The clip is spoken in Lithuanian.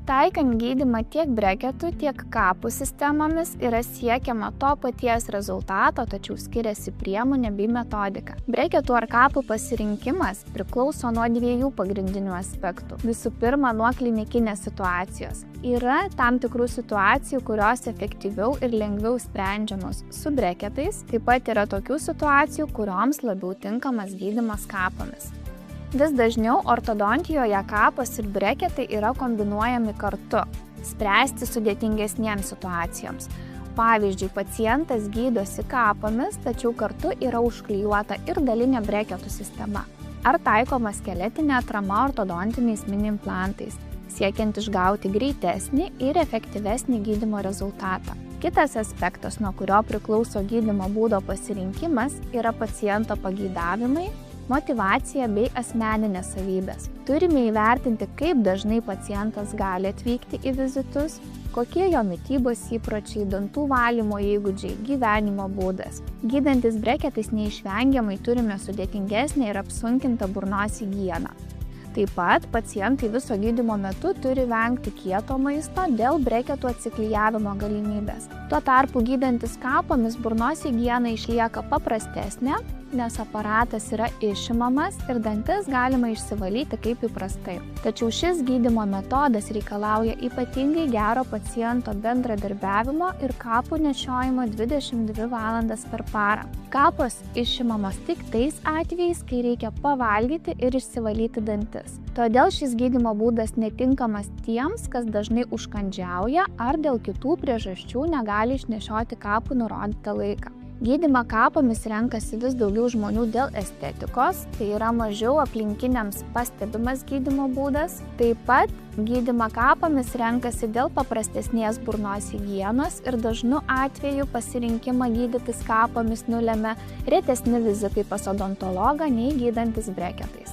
Taikant gydymą tiek breketų, tiek kapų sistemomis yra siekiama to paties rezultato, tačiau skiriasi priemonė bei metodika. Breketų ar kapų pasirinkimas priklauso nuo dviejų pagrindinių aspektų. Visų pirma, nuo klinikinės situacijos. Yra tam tikrų situacijų, kurios efektyviau ir lengviau sprendžiamos su breketais, taip pat yra tokių situacijų, kurioms labiau tinkamas gydymas kapomis. Vis dažniau ortodontijoje kapas ir breketai yra kombinuojami kartu, spręsti sudėtingesniems situacijoms. Pavyzdžiui, pacientas gydosi kapomis, tačiau kartu yra užklijuota ir dalinė breketų sistema. Ar taikoma skeletinė atrama ortodontiniais mini implantais, siekiant išgauti greitesnį ir efektyvesnį gydymo rezultatą. Kitas aspektas, nuo kurio priklauso gydymo būdo pasirinkimas, yra paciento pageidavimai, motyvacija bei asmeninės savybės. Turime įvertinti, kaip dažnai pacientas gali atvykti į vizitus, kokie jo mitybos įpročiai, dantų valymo įgūdžiai, gyvenimo būdas. Gydantis breketais neišvengiamai turime sudėtingesnę ir apsunkintą burnos higieną. Taip pat pacientai viso gydymo metu turi vengti kieto maisto dėl breketų atsiklijavimo galimybės. Tuo tarpu gydantis kapomis burnos higiena išlieka paprastesnė, nes aparatas yra išimamas ir dantis galima išsivalyti kaip įprastai. Tačiau šis gydymo metodas reikalauja ypatingai gero paciento bendradarbiavimo ir kapų nešiojimo 22 valandas per parą. Kapos išimamos tik tais atvejais, kai reikia pavalgyti ir išsivalyti dantis. Todėl šis gydymo būdas netinkamas tiems, kas dažnai užkandžiauja ar dėl kitų priežasčių negali išnešioti kapų nurodytą laiką. Gydymą kapomis renkasi vis daugiau žmonių dėl estetikos, tai yra mažiau aplinkiniams pastebimas gydymo būdas. Taip pat gydymą kapomis renkasi dėl paprastesnės burnos higienos ir dažnu atveju pasirinkimą gydytis kapomis nulemia retesni vizitai pas odontologą nei gydantis breketais.